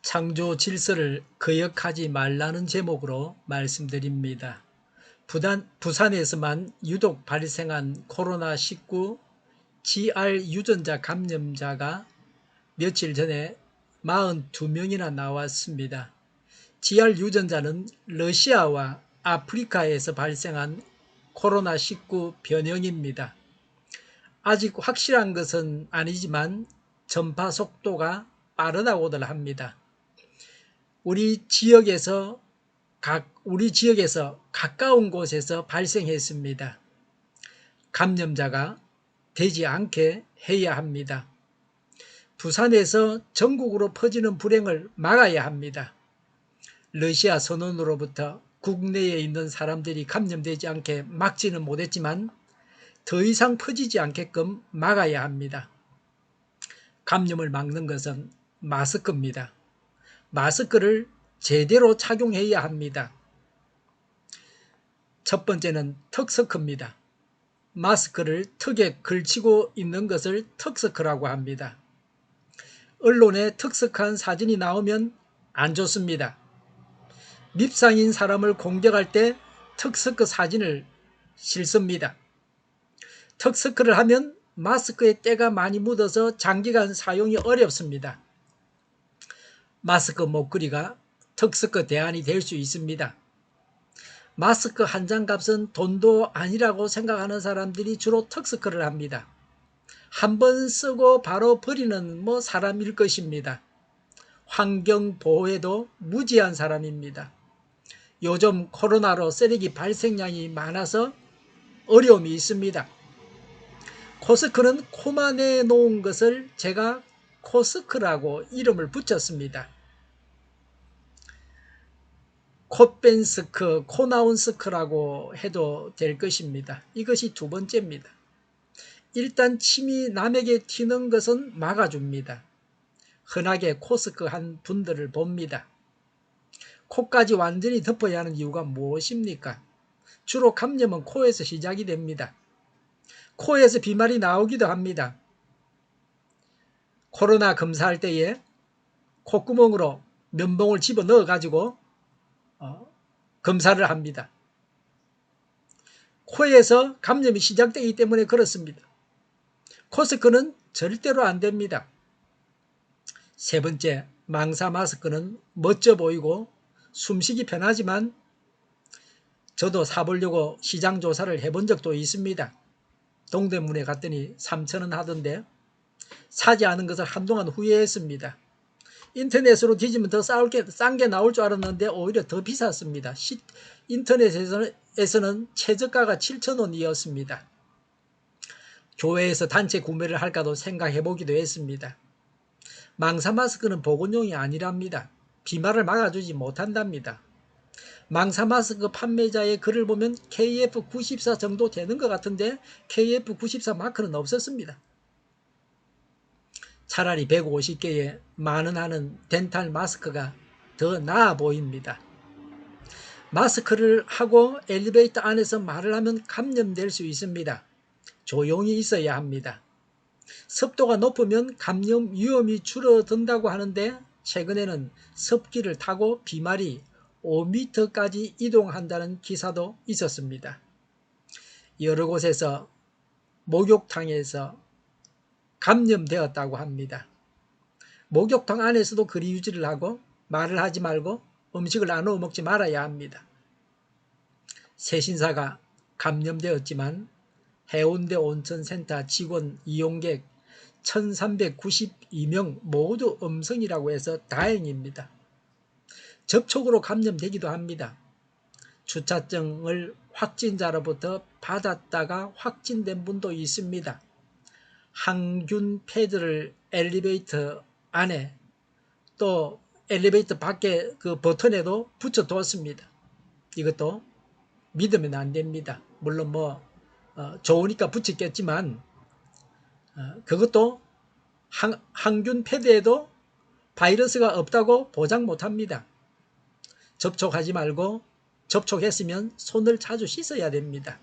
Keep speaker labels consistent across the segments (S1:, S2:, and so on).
S1: 창조 질서를 거역하지 말라는 제목으로 말씀드립니다. 부산에서만 유독 발생한 코로나19 GR 유전자 감염자가 며칠 전에 42명이나 나왔습니다. GR 유전자는 러시아와 아프리카에서 발생한 코로나19 변형입니다. 아직 확실한 것은 아니지만 전파 속도가 빠르다고들 합니다. 우리 지역에서 가까운 곳에서 발생했습니다. 감염자가 되지 않게 해야 합니다. 부산에서 전국으로 퍼지는 불행을 막아야 합니다. 러시아 선원으로부터 국내에 있는 사람들이 감염되지 않게 막지는 못했지만 더 이상 퍼지지 않게끔 막아야 합니다. 감염을 막는 것은 마스크입니다. 마스크를 제대로 착용해야 합니다. 첫 번째는 턱스크입니다. 마스크를 턱에 걸치고 있는 것을 턱스크라고 합니다. 언론에 턱스크한 사진이 나오면 안 좋습니다. 밉상인 사람을 공격할 때 턱스크 사진을 싣습니다. 턱스크를 하면 마스크에 때가 많이 묻어서 장기간 사용이 어렵습니다. 마스크 목걸이가 턱스크 대안이 될 수 있습니다. 마스크 한 장 값은 돈도 아니라고 생각하는 사람들이 주로 턱스크를 합니다. 한 번 쓰고 바로 버리는 사람일 것입니다. 환경 보호에도 무지한 사람입니다. 요즘 코로나로 쓰레기 발생량이 많아서 어려움이 있습니다. 코스크는 코만 내놓은 것을 제가 코스크라고 이름을 붙였습니다. 콧뺀스크, 코나온스크라고 해도 될 것입니다. 이것이 두 번째입니다. 일단 침이 남에게 튀는 것은 막아줍니다. 흔하게 코스크한 분들을 봅니다. 코까지 완전히 덮어야 하는 이유가 무엇입니까? 주로 감염은 코에서 시작이 됩니다. 코에서 비말이 나오기도 합니다. 코로나 검사할 때에 콧구멍으로 면봉을 집어넣어 가지고 검사를 합니다. 코에서 감염이 시작되기 때문에 그렇습니다. 코스크는 절대로 안 됩니다. 세 번째, 망사 마스크는 멋져 보이고 숨쉬기 편하지만 저도 사보려고 시장 조사를 해본 적도 있습니다. 동대문에 갔더니 3,000원 하던데 사지 않은 것을 한동안 후회했습니다. 인터넷으로 뒤지면 더 싼 게 나올 줄 알았는데 오히려 더 비쌌습니다. 인터넷에서는 최저가가 7,000원이었습니다. 교회에서 단체 구매를 할까도 생각해보기도 했습니다. 망사 마스크는 보건용이 아니랍니다. 비말을 막아주지 못한답니다. 망사 마스크 판매자의 글을 보면 KF94 정도 되는 것 같은데 KF94 마크는 없었습니다. 차라리 150개의 만원 하는 덴탈 마스크가 더 나아 보입니다. 마스크를 하고 엘리베이터 안에서 말을 하면 감염될 수 있습니다. 조용히 있어야 합니다. 습도가 높으면 감염 위험이 줄어든다고 하는데 최근에는 습기를 타고 비말이 5m까지 이동한다는 기사도 있었습니다. 여러 곳에서 목욕탕에서 감염되었다고 합니다. 목욕탕 안에서도 거리 유지를 하고 말을 하지 말고 음식을 나누어 먹지 말아야 합니다. 세신사가 감염되었지만 해운대 온천센터 직원 이용객 1392명 모두 음성이라고 해서 다행입니다. 접촉으로 감염되기도 합니다. 주차증을 확진자로부터 받았다가 확진된 분도 있습니다. 항균 패드를 엘리베이터 안에 또 엘리베이터 밖에 그 버튼에도 붙여두었습니다. 이것도 믿으면 안 됩니다. 물론 좋으니까 붙였겠지만 그것도 항균 패드에도 바이러스가 없다고 보장 못합니다. 접촉하지 말고 접촉했으면 손을 자주 씻어야 됩니다.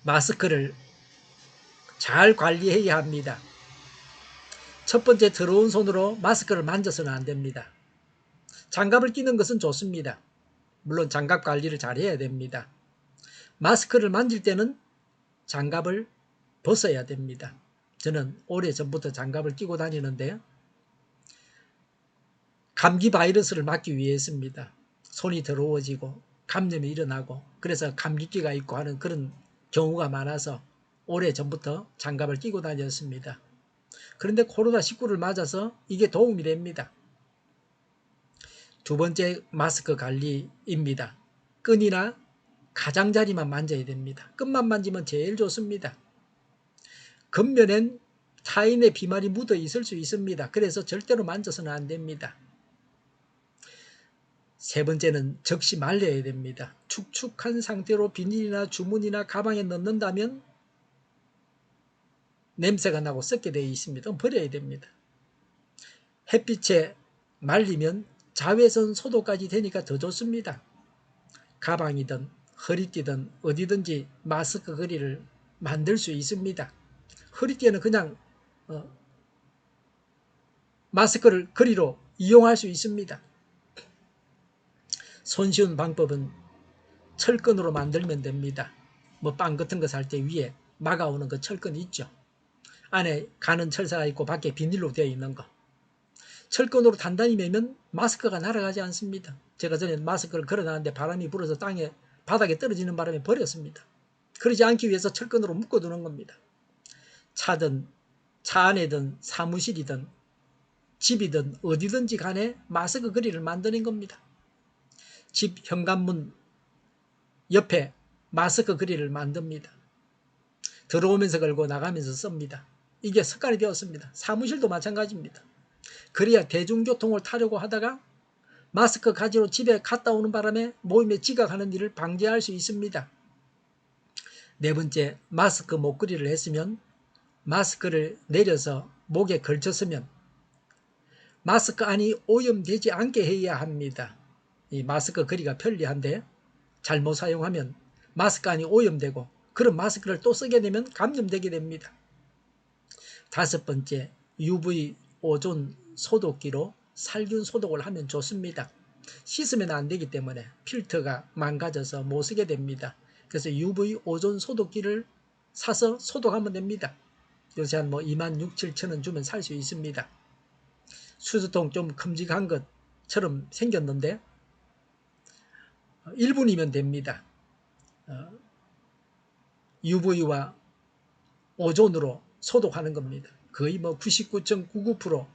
S1: 마스크를 잘 관리해야 합니다. 첫 번째, 더러운 손으로 마스크를 만져서는 안 됩니다. 장갑을 끼는 것은 좋습니다. 물론 장갑 관리를 잘 해야 됩니다. 마스크를 만질 때는 장갑을 벗어야 됩니다. 저는 오래전부터 장갑을 끼고 다니는데 감기 바이러스를 막기 위해서입니다. 손이 더러워지고 감염이 일어나고 그래서 감기기가 있고 하는 그런 경우가 많아서 오래전부터 장갑을 끼고 다녔습니다. 그런데 코로나19를 맞아서 이게 도움이 됩니다. 두 번째, 마스크 관리입니다. 끈이나 가장자리만 만져야 됩니다. 끈만 만지면 제일 좋습니다. 겉면엔 타인의 비말이 묻어 있을 수 있습니다. 그래서 절대로 만져서는 안 됩니다. 세 번째는 적시 말려야 됩니다. 축축한 상태로 비닐이나 주머니나 가방에 넣는다면 냄새가 나고 썩게 되어 있습니다. 버려야 됩니다. 햇빛에 말리면 자외선 소독까지 되니까 더 좋습니다. 가방이든 허리띠든 어디든지 마스크 거리를 만들 수 있습니다. 허리띠에는 그냥 마스크를 거리로 이용할 수 있습니다. 손쉬운 방법은 철근으로 만들면 됩니다. 뭐 빵 같은 거 살 때 위에 막아오는 그 철근 있죠. 안에 가는 철사가 있고 밖에 비닐로 되어 있는 거. 철근으로 단단히 매면 마스크가 날아가지 않습니다. 제가 전에 마스크를 걸어놨는데 바람이 불어서 바닥에 떨어지는 바람에 버렸습니다. 그러지 않기 위해서 철근으로 묶어두는 겁니다. 차든 차 안에든 사무실이든 집이든 어디든지 간에 마스크 거리를 만드는 겁니다. 집 현관문 옆에 마스크 거리를 만듭니다. 들어오면서 걸고 나가면서 씁니다. 이게 습관이 되었습니다. 사무실도 마찬가지입니다. 그래야 대중교통을 타려고 하다가 마스크 가지로 집에 갔다 오는 바람에 모임에 지각하는 일을 방지할 수 있습니다. 네 번째, 마스크 목걸이를 했으면 마스크를 내려서 목에 걸쳤으면 마스크 안이 오염되지 않게 해야 합니다. 이 마스크 거리가 편리한데 잘못 사용하면 마스크 안이 오염되고 그런 마스크를 또 쓰게 되면 감염되게 됩니다. 다섯 번째, UV 오존 소독기로 살균 소독을 하면 좋습니다. 씻으면 안 되기 때문에 필터가 망가져서 못 쓰게 됩니다. 그래서 UV 오존 소독기를 사서 소독하면 됩니다. 요새 한 2만 6, 7천 원 주면 살 수 있습니다. 수저통 좀 큼직한 것처럼 생겼는데 1분이면 됩니다. UV와 오존으로 소독하는 겁니다. 거의 99.99%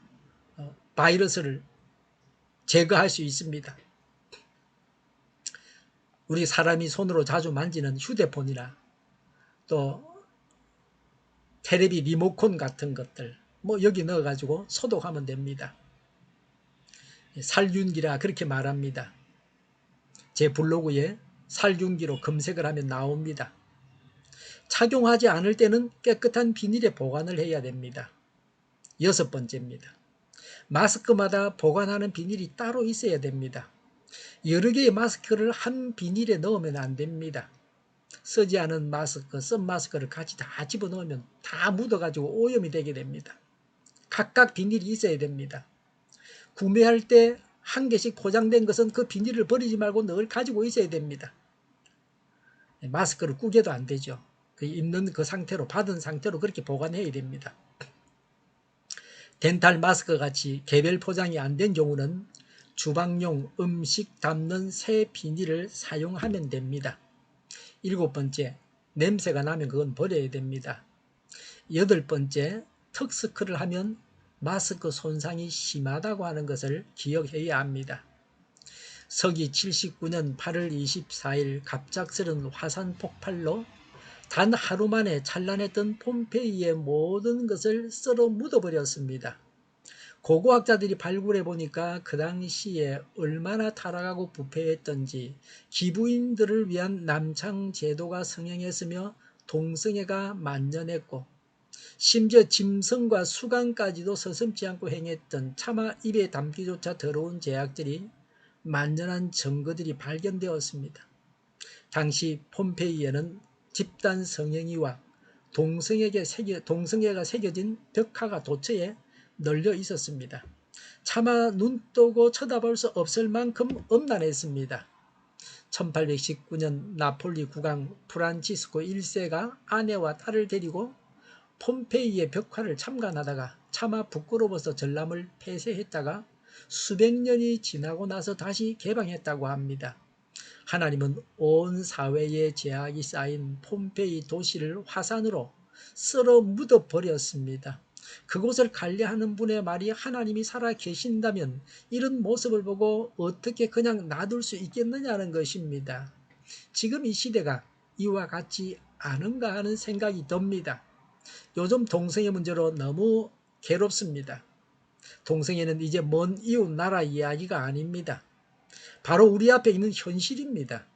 S1: 바이러스를 제거할 수 있습니다. 우리 사람이 손으로 자주 만지는 휴대폰이나 또 테레비 리모컨 같은 것들 여기 넣어가지고 소독하면 됩니다. 살균기라 그렇게 말합니다. 제 블로그에 살균기로 검색을 하면 나옵니다. 착용하지 않을 때는 깨끗한 비닐에 보관을 해야 됩니다. 여섯 번째입니다. 마스크마다 보관하는 비닐이 따로 있어야 됩니다. 여러 개의 마스크를 한 비닐에 넣으면 안 됩니다. 쓰지 않은 마스크, 쓴 마스크를 같이 다 집어넣으면 다 묻어가지고 오염이 되게 됩니다. 각각 비닐이 있어야 됩니다. 구매할 때 한 개씩 포장된 것은 그 비닐을 버리지 말고 늘 가지고 있어야 됩니다. 마스크를 꾸겨도 안 되죠. 입는 그 상태로 받은 상태로 그렇게 보관해야 됩니다. 덴탈 마스크 같이 개별 포장이 안 된 경우는 주방용 음식 담는 새 비닐을 사용하면 됩니다. 일곱 번째, 냄새가 나면 그건 버려야 됩니다. 여덟 번째, 턱스크를 하면 마스크 손상이 심하다고 하는 것을 기억해야 합니다. 서기 79년 8월 24일 갑작스런 화산 폭발로 단 하루 만에 찬란했던 폼페이의 모든 것을 썰어 묻어버렸습니다. 고고학자들이 발굴해 보니까 그 당시에 얼마나 타락하고 부패했던지 기부인들을 위한 남창 제도가 성행했으며 동성애가 만연했고 심지어 짐승과 수간까지도 서슴지 않고 행했던 차마 입에 담기조차 더러운 제약들이 만연한 증거들이 발견되었습니다. 당시 폼페이에는 집단 성행위와 동성애가 새겨진 벽화가 도처에 널려 있었습니다. 차마 눈 뜨고 쳐다볼 수 없을 만큼 엄난했습니다. 1819년 나폴리 국왕 프란치스코 1세가 아내와 딸을 데리고 폼페이의 벽화를 참관하다가 차마 부끄러워서 전람을 폐쇄했다가 수백 년이 지나고 나서 다시 개방했다고 합니다. 하나님은 온 사회에 죄악이 쌓인 폼페이 도시를 화산으로 쓸어 묻어버렸습니다. 그곳을 관리하는 분의 말이 하나님이 살아 계신다면 이런 모습을 보고 어떻게 그냥 놔둘 수 있겠느냐는 것입니다. 지금 이 시대가 이와 같지 않은가 하는 생각이 듭니다. 요즘 동성애 문제로 너무 괴롭습니다. 동성애는 이제 먼 이웃 나라 이야기가 아닙니다. 바로 우리 앞에 있는 현실입니다.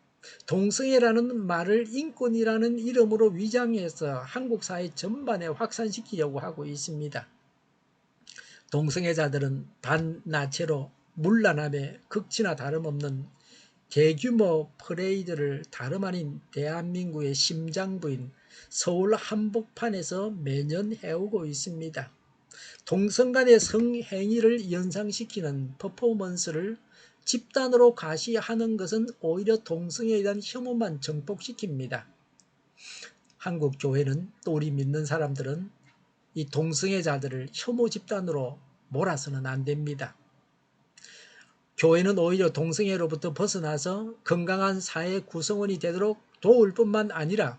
S1: 동성애라는 말을 인권이라는 이름으로 위장해서 한국 사회 전반에 확산시키려고 하고 있습니다. 동성애자들은 반나체로 문란함에 극치나 다름없는 대규모 퍼레이드를 다름 아닌 대한민국의 심장부인 서울 한복판에서 매년 해오고 있습니다. 동성 간의 성행위를 연상시키는 퍼포먼스를 집단으로 과시하는 것은 오히려 동성애에 대한 혐오만 증폭시킵니다. 한국 교회는 또 우리 믿는 사람들은 이 동성애자들을 혐오 집단으로 몰아서는 안 됩니다. 교회는 오히려 동성애로부터 벗어나서 건강한 사회 구성원이 되도록 도울 뿐만 아니라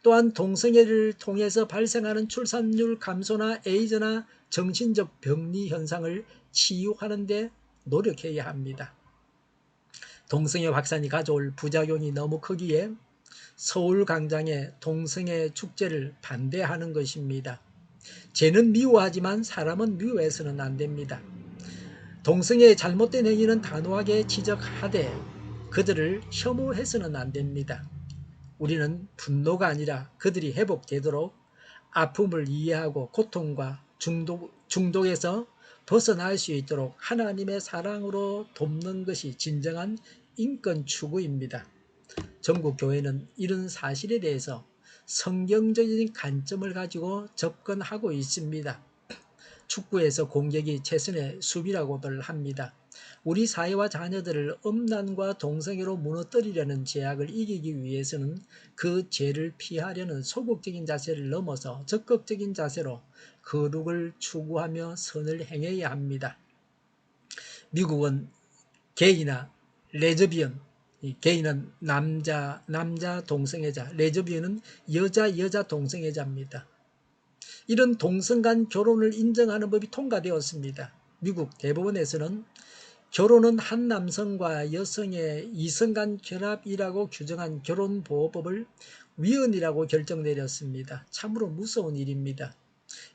S1: 또한 동성애를 통해서 발생하는 출산율 감소나 에이즈나 정신적 병리 현상을 치유하는 데 노력해야 합니다. 동성애 확산이 가져올 부작용이 너무 크기에 서울 광장의 동성애 축제를 반대하는 것입니다. 죄는 미워하지만 사람은 미워해서는 안 됩니다. 동성애의 잘못된 행위는 단호하게 지적하되 그들을 혐오해서는 안 됩니다. 우리는 분노가 아니라 그들이 회복되도록 아픔을 이해하고 고통과 중독에서 벗어날 수 있도록 하나님의 사랑으로 돕는 것이 진정한 인권 추구입니다. 전국 교회는 이런 사실에 대해서 성경적인 관점을 가지고 접근하고 있습니다. 축구에서 공격이 최선의 수비라고들 합니다. 우리 사회와 자녀들을 음란과 동성애로 무너뜨리려는 죄악을 이기기 위해서는 그 죄를 피하려는 소극적인 자세를 넘어서 적극적인 자세로 거룩을 추구하며 선을 행해야 합니다. 미국은 게이나 레즈비언, 게이는 남자 동성애자, 레즈비언은 여자 동성애자입니다. 이런 동성 간 결혼을 인정하는 법이 통과되었습니다. 미국 대법원에서는 결혼은 한 남성과 여성의 이성 간 결합이라고 규정한 결혼보호법을 위헌이라고 결정 내렸습니다. 참으로 무서운 일입니다.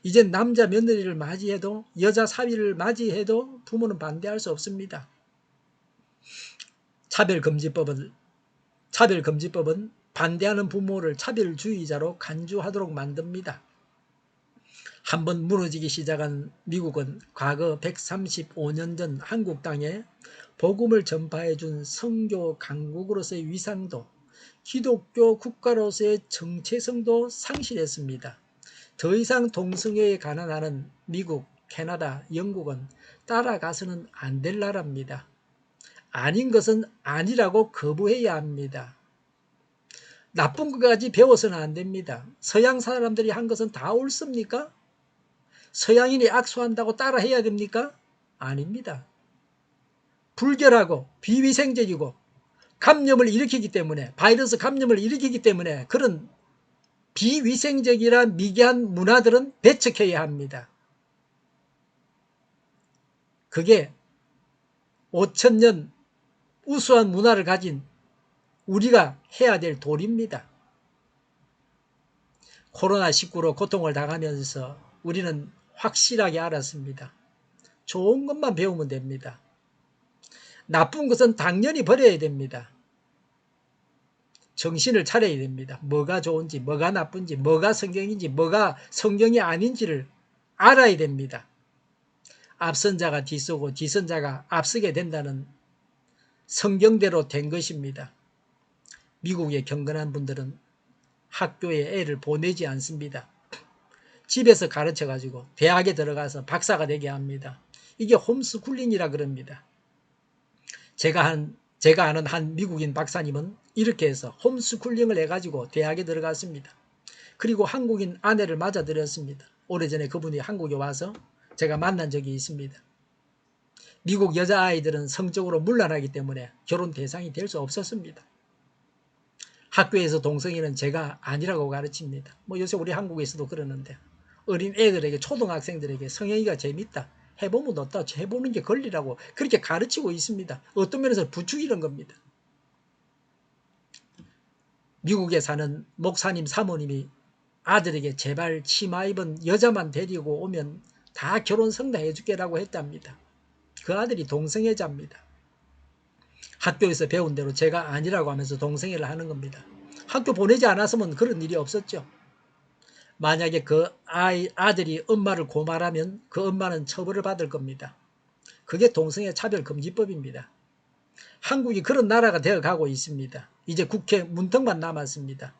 S1: 이제 남자 며느리를 맞이해도 여자 사위를 맞이해도 부모는 반대할 수 없습니다. 차별금지법은 반대하는 부모를 차별주의자로 간주하도록 만듭니다. 한번 무너지기 시작한 미국은 과거 135년 전 한국 땅에 복음을 전파해준 선교 강국으로서의 위상도 기독교 국가로서의 정체성도 상실했습니다. 더 이상 동성애에 관한하는 미국, 캐나다, 영국은 따라가서는 안 될 나라입니다. 아닌 것은 아니라고 거부해야 합니다. 나쁜 것까지 배워서는 안 됩니다. 서양 사람들이 한 것은 다 옳습니까? 서양인이 악수한다고 따라해야 됩니까? 아닙니다. 불결하고 비위생적이고 감염을 일으키기 때문에 바이러스 감염을 일으키기 때문에 그런 비위생적이라 미개한 문화들은 배척해야 합니다. 그게 5,000년 우수한 문화를 가진 우리가 해야 될 도리입니다. 코로나19로 고통을 당하면서 우리는 확실하게 알았습니다. 좋은 것만 배우면 됩니다. 나쁜 것은 당연히 버려야 됩니다. 정신을 차려야 됩니다. 뭐가 좋은지, 뭐가 나쁜지, 뭐가 성경인지, 뭐가 성경이 아닌지를 알아야 됩니다. 앞선 자가 뒤서고 뒤선 자가 앞서게 된다는 성경대로 된 것입니다. 미국의 경건한 분들은 학교에 애를 보내지 않습니다. 집에서 가르쳐 가지고 대학에 들어가서 박사가 되게 합니다. 이게 홈스쿨링이라 그럽니다. 제가 아는 한 미국인 박사님은 이렇게 해서 홈스쿨링을 해가지고 대학에 들어갔습니다. 그리고 한국인 아내를 맞아들였습니다. 오래전에 그분이 한국에 와서 제가 만난 적이 있습니다. 미국 여자아이들은 성적으로 문란하기 때문에 결혼 대상이 될 수 없었습니다. 학교에서 동성애는 제가 아니라고 가르칩니다. 뭐 요새 우리 한국에서도 그러는데 어린 애들에게 초등학생들에게 성애가 재밌다. 해보면 어따 해보는 게 권리라고 그렇게 가르치고 있습니다. 어떤 면에서 부추기는 겁니다. 미국에 사는 목사님 사모님이 아들에게 제발 치마 입은 여자만 데리고 오면 다 결혼 성사해 줄게라고 했답니다. 그 아들이 동성애자입니다. 학교에서 배운 대로 제가 아니라고 하면서 동성애를 하는 겁니다. 학교 보내지 않았으면 그런 일이 없었죠. 만약에 그 아들이 엄마를 고말하면 그 엄마는 처벌을 받을 겁니다. 그게 동성애 차별금지법입니다. 한국이 그런 나라가 되어가고 있습니다. 이제 국회 문턱만 남았습니다.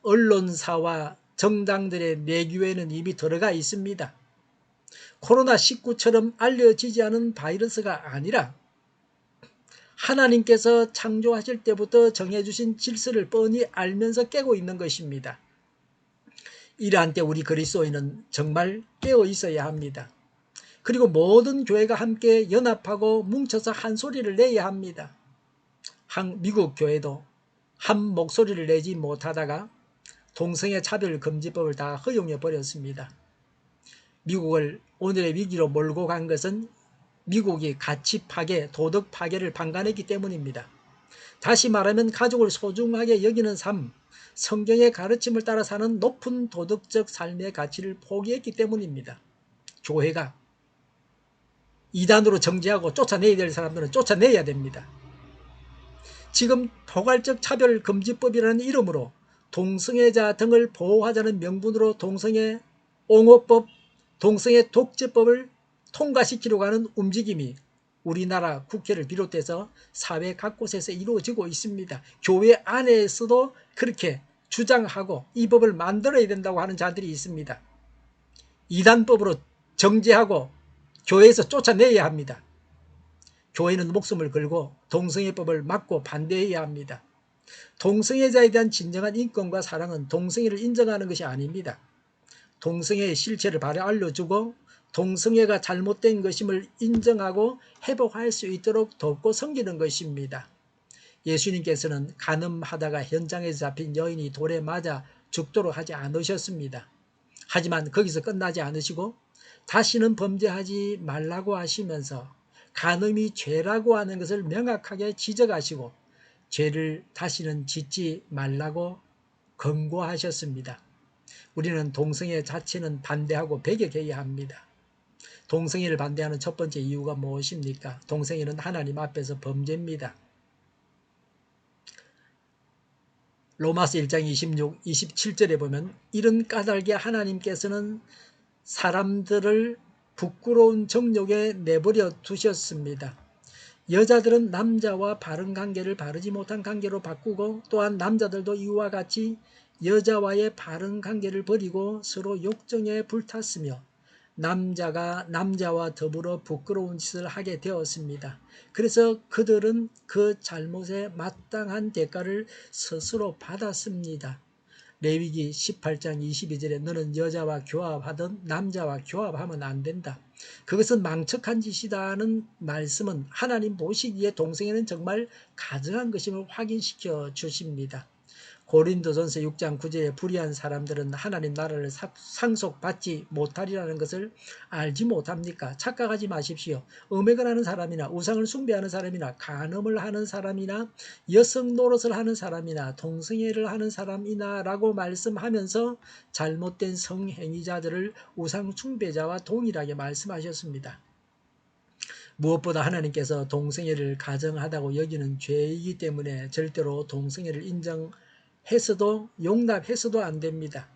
S1: 언론사와 정당들의 내규에는 이미 들어가 있습니다. 코로나19처럼 알려지지 않은 바이러스가 아니라 하나님께서 창조하실 때부터 정해주신 질서를 뻔히 알면서 깨고 있는 것입니다. 이러한 때 우리 그리스도인은 정말 깨어 있어야 합니다. 그리고 모든 교회가 함께 연합하고 뭉쳐서 한 소리를 내야 합니다. 미국 교회도 한 목소리를 내지 못하다가 동성애 차별금지법을 다 허용해 버렸습니다. 미국을 오늘의 위기로 몰고 간 것은 미국이 가치 파괴, 도덕 파괴를 방관했기 때문입니다. 다시 말하면 가족을 소중하게 여기는 삶, 성경의 가르침을 따라 사는 높은 도덕적 삶의 가치를 포기했기 때문입니다. 교회가 이단으로 정죄하고 쫓아내야 될 사람들은 쫓아내야 됩니다. 지금 포괄적 차별금지법이라는 이름으로 동성애자 등을 보호하자는 명분으로 동성애 옹호법, 동성애 독재법을 통과시키려고 하는 움직임이 우리나라 국회를 비롯해서 사회 각곳에서 이루어지고 있습니다. 교회 안에서도 그렇게 주장하고 이 법을 만들어야 된다고 하는 자들이 있습니다. 이단법으로 정죄하고 교회에서 쫓아내야 합니다. 교회는 목숨을 걸고 동성애법을 막고 반대해야 합니다. 동성애자에 대한 진정한 인권과 사랑은 동성애를 인정하는 것이 아닙니다. 동성애의 실체를 바로 알려주고 동성애가 잘못된 것임을 인정하고 회복할 수 있도록 돕고 섬기는 것입니다. 예수님께서는 간음하다가 현장에서 잡힌 여인이 돌에 맞아 죽도록 하지 않으셨습니다. 하지만 거기서 끝나지 않으시고 다시는 범죄하지 말라고 하시면서 간음이 죄라고 하는 것을 명확하게 지적하시고 죄를 다시는 짓지 말라고 권고하셨습니다. 우리는 동성애 자체는 반대하고 배격해야 합니다. 동성애를 반대하는 첫 번째 이유가 무엇입니까? 동성애는 하나님 앞에서 범죄입니다. 로마서 1장 26, 27절에 보면 이런 까닭에 하나님께서는 사람들을 부끄러운 정욕에 내버려 두셨습니다. 여자들은 남자와 바른 관계를 바르지 못한 관계로 바꾸고 또한 남자들도 이와 같이 여자와의 바른 관계를 버리고 서로 욕정에 불탔으며 남자가 남자와 더불어 부끄러운 짓을 하게 되었습니다. 그래서 그들은 그 잘못에 마땅한 대가를 스스로 받았습니다. 레위기 18장 22절에 너는 여자와 교합하든 남자와 교합하면 안 된다. 그것은 망측한 짓이다는 말씀은 하나님 보시기에 동성애는 정말 가증한 것임을 확인시켜 주십니다. 고린도전서 6장 9절에 불의한 사람들은 하나님 나라를 상속받지 못하리라는 것을 알지 못합니까? 착각하지 마십시오. 음행을 하는 사람이나 우상을 숭배하는 사람이나 간음을 하는 사람이나 여성 노릇을 하는 사람이나 동성애를 하는 사람이나 라고 말씀하면서 잘못된 성행위자들을 우상 숭배자와 동일하게 말씀하셨습니다. 무엇보다 하나님께서 동성애를 가증하다고 여기는 죄이기 때문에 절대로 동성애를 인정해서도 용납해서도 안 됩니다.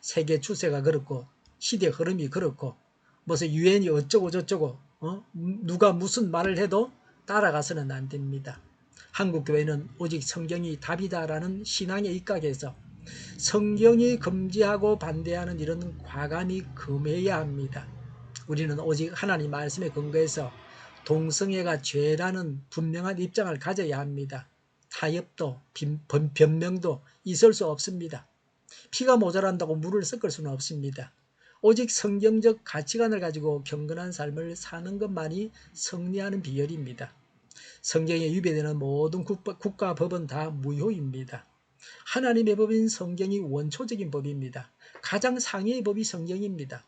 S1: 세계 추세가 그렇고 시대 흐름이 그렇고 무슨 유엔이 어쩌고 저쩌고 누가 무슨 말을 해도 따라가서는 안 됩니다. 한국교회는 오직 성경이 답이다라는 신앙에 입각해서 성경이 금지하고 반대하는 일은 과감히 금해야 합니다. 우리는 오직 하나님 말씀에 근거해서 동성애가 죄라는 분명한 입장을 가져야 합니다. 타협도 변명도 있을 수 없습니다. 피가 모자란다고 물을 섞을 수는 없습니다. 오직 성경적 가치관을 가지고 경건한 삶을 사는 것만이 승리하는 비결입니다. 성경에 위배되는 모든 국가 법은 다 무효입니다. 하나님의 법인 성경이 원초적인 법입니다. 가장 상위의 법이 성경입니다.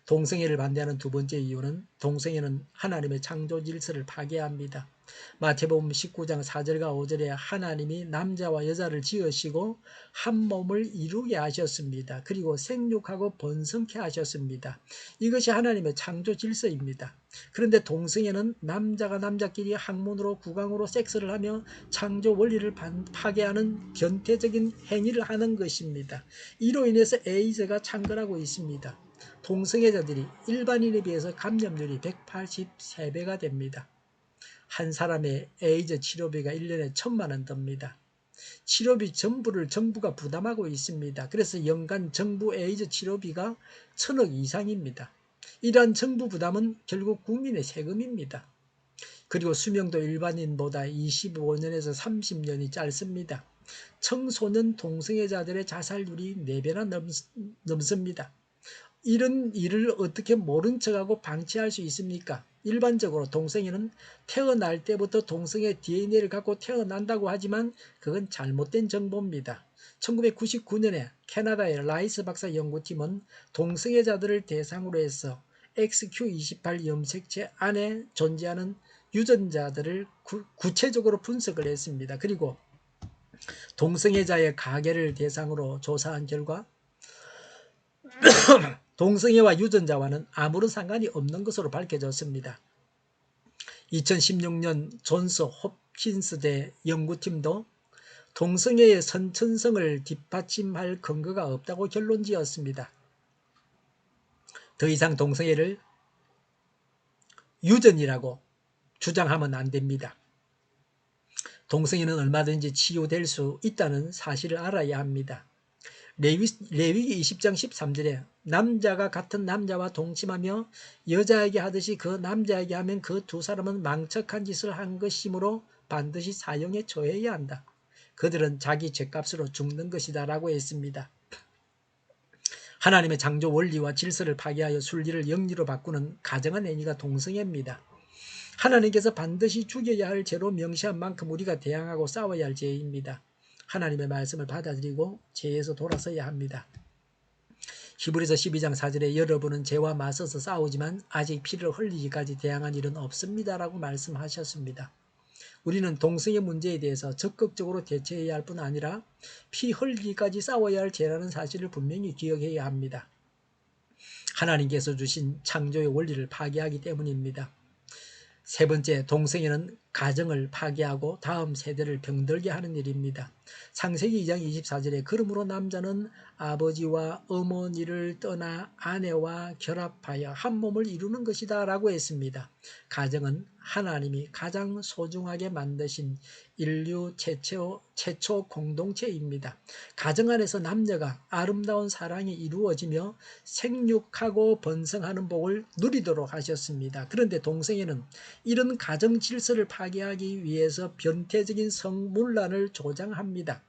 S1: 동성애를 반대하는 두 번째 이유는 동성애는 하나님의 창조 질서를 파괴합니다. 마태복음 19장 4절과 5절에 하나님이 남자와 여자를 지으시고 한 몸을 이루게 하셨습니다. 그리고 생육하고 번성케 하셨습니다. 이것이 하나님의 창조 질서입니다. 그런데 동성애는 남자가 남자끼리 학문으로 구강으로 섹스를 하며 창조 원리를 파괴하는 변태적인 행위를 하는 것입니다. 이로 인해서 에이즈가 창궐하고 있습니다. 동성애자들이 일반인에 비해서 감염률이 183배가 됩니다. 한 사람의 에이즈 치료비가 1년에 1,000만 원 듭니다. 치료비 전부를 정부가 부담하고 있습니다. 그래서 연간 정부 에이즈 치료비가 1,000억 이상입니다. 이러한 정부 부담은 결국 국민의 세금입니다. 그리고 수명도 일반인보다 25년에서 30년이 짧습니다. 청소년 동성애자들의 자살률이 4배나 넘습니다. 이런 일을 어떻게 모른 척하고 방치할 수 있습니까? 일반적으로 동성애는 태어날 때부터 동성애 DNA를 갖고 태어난다고 하지만 그건 잘못된 정보입니다. 1999년에 캐나다의 라이스 박사 연구팀은 동성애자들을 대상으로 해서 XQ28 염색체 안에 존재하는 유전자들을 구체적으로 분석을 했습니다. 그리고 동성애자의 가계를 대상으로 조사한 결과 동성애와 유전자와는 아무런 상관이 없는 것으로 밝혀졌습니다. 2016년 존스 홉킨스대 연구팀도 동성애의 선천성을 뒷받침할 근거가 없다고 결론지었습니다. 더 이상 동성애를 유전이라고 주장하면 안 됩니다. 동성애는 얼마든지 치유될 수 있다는 사실을 알아야 합니다. 레위기 20장 13절에 남자가 같은 남자와 동침하며 여자에게 하듯이 그 남자에게 하면 그 두 사람은 망측한 짓을 한 것이므로 반드시 사형에 처해야 한다. 그들은 자기 죄값으로 죽는 것이다 라고 했습니다. 하나님의 창조 원리와 질서를 파괴하여 순리를 영리로 바꾸는 가정한 행위가 동성애입니다. 하나님께서 반드시 죽여야 할 죄로 명시한 만큼 우리가 대항하고 싸워야 할 죄입니다. 하나님의 말씀을 받아들이고 죄에서 돌아서야 합니다. 히브리서 12장 4절에 여러분은 죄와 맞서서 싸우지만 아직 피를 흘리기까지 대항한 일은 없습니다 라고 말씀하셨습니다. 우리는 동성애 문제에 대해서 적극적으로 대처해야 할 뿐 아니라 피 흘리기까지 싸워야 할 죄라는 사실을 분명히 기억해야 합니다. 하나님께서 주신 창조의 원리를 파괴하기 때문입니다. 세 번째, 동성애는 가정을 파괴하고 다음 세대를 병들게 하는 일입니다. 창세기 2장 24절에 그러므로 남자는 아버지와 어머니를 떠나 아내와 결합하여 한 몸을 이루는 것이다 라고 했습니다. 가정은 하나님이 가장 소중하게 만드신 인류 최초 공동체입니다. 가정 안에서 남녀가 아름다운 사랑이 이루어지며 생육하고 번성하는 복을 누리도록 하셨습니다. 그런데 동성애는 이런 가정 질서를 파괴하기 위해서 변태적인 성문란을 조장합니다.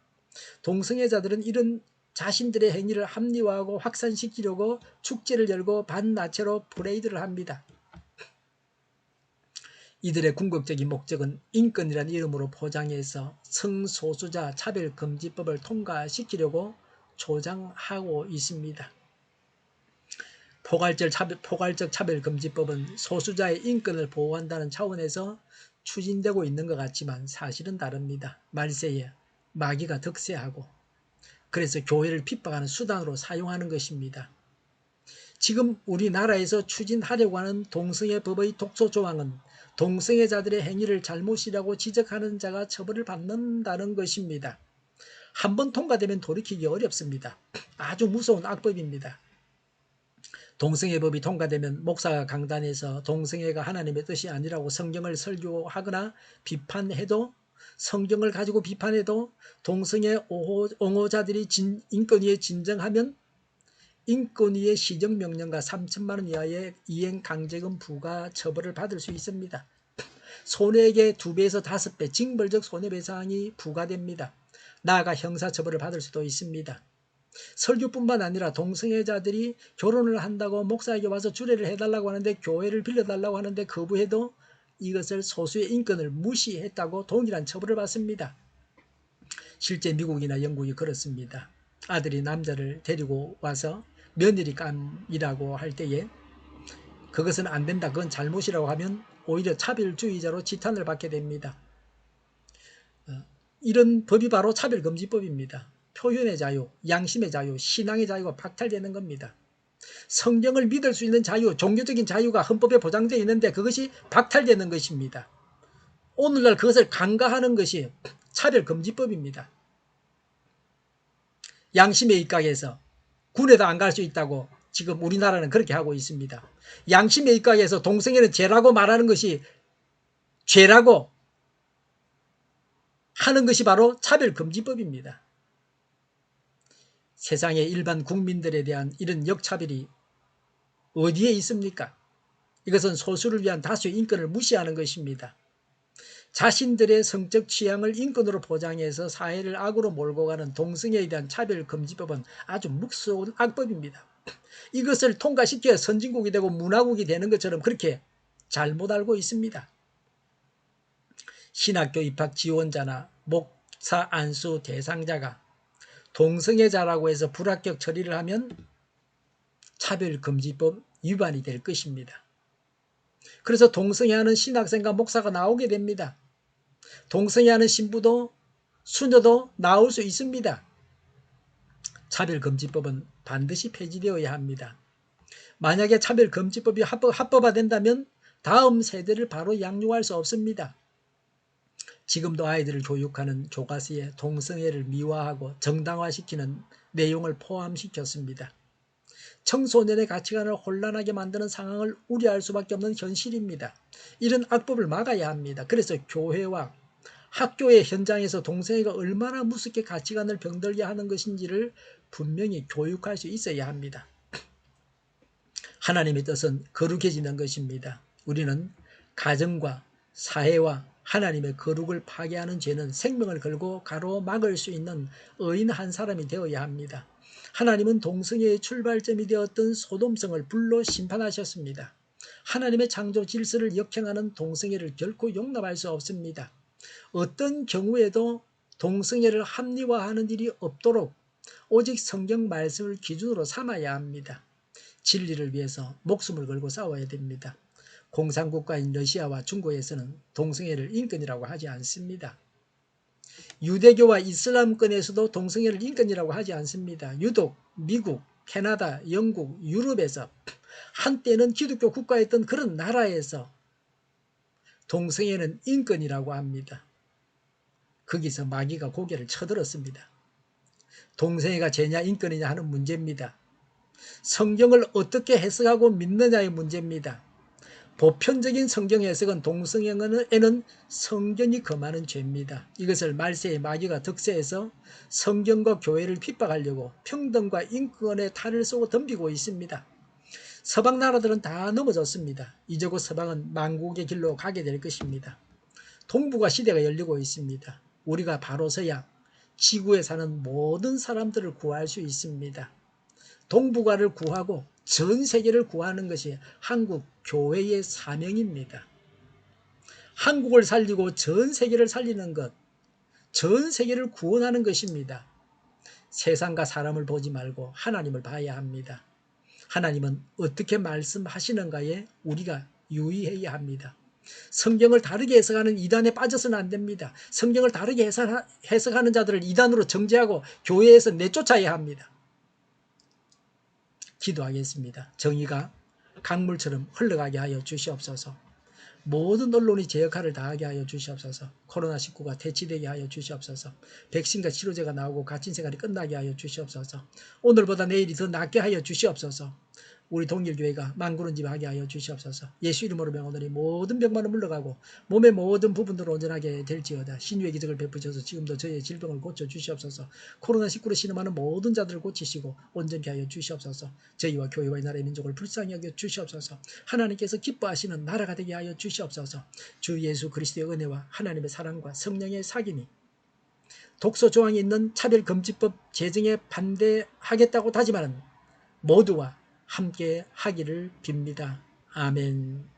S1: 동성애자들은 이런 자신들의 행위를 합리화하고 확산시키려고 축제를 열고 반나체로 퍼레이드를 합니다. 이들의 궁극적인 목적은 인권이라는 이름으로 포장해서 성소수자 차별금지법을 통과시키려고 조장하고 있습니다. 포괄적 차별금지법은 소수자의 인권을 보호한다는 차원에서 추진되고 있는 것 같지만 사실은 다릅니다. 말세에 마귀가 득세하고 그래서 교회를 핍박하는 수단으로 사용하는 것입니다. 지금 우리나라에서 추진하려고 하는 동성애 법의 독소 조항은 동성애자들의 행위를 잘못이라고 지적하는 자가 처벌을 받는다는 것입니다. 한번 통과되면 돌이키기 어렵습니다. 아주 무서운 악법입니다. 동성애법이 통과되면 목사가 강단에서 동성애가 하나님의 뜻이 아니라고 성경을 설교하거나 비판해도 성경을 가지고 비판해도 동성애 옹호자들이 인권위에 진정하면 인권위의 시정명령과 3천만 원 이하의 이행강제금 부과 처벌을 받을 수 있습니다. 손해액의 2배에서 5배 징벌적 손해배상이 부과됩니다. 나아가 형사처벌을 받을 수도 있습니다. 설교뿐만 아니라 동성애자들이 결혼을 한다고 목사에게 와서 주례를 해달라고 하는데, 교회를 빌려달라고 하는데 거부해도 이것을 소수의 인권을 무시했다고 동일한 처벌을 받습니다. 실제 미국이나 영국이 그렇습니다. 아들이 남자를 데리고 와서 며느리감이라고 할 때에 그것은 안 된다, 그건 잘못이라고 하면 오히려 차별주의자로 지탄을 받게 됩니다. 이런 법이 바로 차별금지법입니다. 표현의 자유, 양심의 자유, 신앙의 자유가 박탈되는 겁니다. 성경을 믿을 수 있는 자유, 종교적인 자유가 헌법에 보장되어 있는데 그것이 박탈되는 것입니다. 오늘날 그것을 간과하는 것이 차별금지법입니다. 양심의 입각에서 군에도 안 갈 수 있다고 지금 우리나라는 그렇게 하고 있습니다. 양심의 입각에서 동성애는 죄라고 말하는 것이, 죄라고 하는 것이 바로 차별금지법입니다. 세상의 일반 국민들에 대한 이런 역차별이 어디에 있습니까? 이것은 소수를 위한 다수의 인권을 무시하는 것입니다. 자신들의 성적 취향을 인권으로 포장해서 사회를 악으로 몰고 가는 동성애에 대한 차별금지법은 아주 묵스러운 악법입니다. 이것을 통과시켜야 선진국이 되고 문화국이 되는 것처럼 그렇게 잘못 알고 있습니다. 신학교 입학 지원자나 목사 안수 대상자가 동성애자라고 해서 불합격 처리를 하면 차별금지법 위반이 될 것입니다. 그래서 동성애하는 신학생과 목사가 나오게 됩니다. 동성애하는 신부도 수녀도 나올 수 있습니다. 차별금지법은 반드시 폐지되어야 합니다. 만약에 차별금지법이 합법화된다면 다음 세대를 바로 양육할 수 없습니다. 지금도 아이들을 교육하는 교과서에 동성애를 미화하고 정당화시키는 내용을 포함시켰습니다. 청소년의 가치관을 혼란하게 만드는 상황을 우려할 수밖에 없는 현실입니다. 이런 악법을 막아야 합니다. 그래서 교회와 학교의 현장에서 동성애가 얼마나 무섭게 가치관을 병들게 하는 것인지를 분명히 교육할 수 있어야 합니다. 하나님의 뜻은 거룩해지는 것입니다. 우리는 가정과 사회와 하나님의 거룩을 파괴하는 죄는 생명을 걸고 가로막을 수 있는 의인 한 사람이 되어야 합니다. 하나님은 동성애의 출발점이 되었던 소돔성을 불로 심판하셨습니다. 하나님의 창조 질서를 역행하는 동성애를 결코 용납할 수 없습니다. 어떤 경우에도 동성애를 합리화하는 일이 없도록 오직 성경 말씀을 기준으로 삼아야 합니다. 진리를 위해서 목숨을 걸고 싸워야 됩니다. 공산국가인 러시아와 중국에서는 동성애를 인권이라고 하지 않습니다. 유대교와 이슬람권에서도 동성애를 인권이라고 하지 않습니다. 유독 미국, 캐나다, 영국, 유럽에서 한때는 기독교 국가였던 그런 나라에서 동성애는 인권이라고 합니다. 거기서 마귀가 고개를 쳐들었습니다. 동성애가 죄냐 인권이냐 하는 문제입니다. 성경을 어떻게 해석하고 믿느냐의 문제입니다. 보편적인 성경 해석은 동성애는 성경이 금하는 죄입니다. 이것을 말세의 마귀가 득세해서 성경과 교회를 핍박하려고 평등과 인권의 탈을 쏘고 덤비고 있습니다. 서방 나라들은 다 넘어졌습니다. 이제 곧 서방은 만국의 길로 가게 될 것입니다. 동북아 시대가 열리고 있습니다. 우리가 바로 서야 지구에 사는 모든 사람들을 구할 수 있습니다. 동북아를 구하고 전 세계를 구하는 것이 한국 교회의 사명입니다. 한국을 살리고 전 세계를 살리는 것, 전 세계를 구원하는 것입니다. 세상과 사람을 보지 말고 하나님을 봐야 합니다. 하나님은 어떻게 말씀하시는가에 우리가 유의해야 합니다. 성경을 다르게 해석하는 이단에 빠져서는 안 됩니다. 성경을 다르게 해석하는 자들을 이단으로 정죄하고 교회에서 내쫓아야 합니다. 기도하겠습니다. 정의가 강물처럼 흘러가게 하여 주시옵소서. 모든 언론이 제 역할을 다하게 하여 주시옵소서. 코로나19가 퇴치되게 하여 주시옵소서. 백신과 치료제가 나오고 갇힌 생활이 끝나게 하여 주시옵소서. 오늘보다 내일이 더 낫게 하여 주시옵소서. 우리 동일교회가 만구른집 하게 하여 주시옵소서. 예수 이름으로 명하노니 모든 병만은 물러가고 몸의 모든 부분들을 온전하게 될지어다. 신유의 기적을 베푸셔서 지금도 저희의 질병을 고쳐 주시옵소서. 코로나19로 신음하는 모든 자들을 고치시고 온전케 하여 주시옵소서. 저희와 교회와 이 나라의 민족을 불쌍히 여겨 주시옵소서. 하나님께서 기뻐하시는 나라가 되게 하여 주시옵소서. 주 예수 그리스도의 은혜와 하나님의 사랑과 성령의 사귐이 독소 조항이 있는 차별금지법 제정에 반대하겠다고 다짐하는 모두와 함께 하기를 빕니다. 아멘.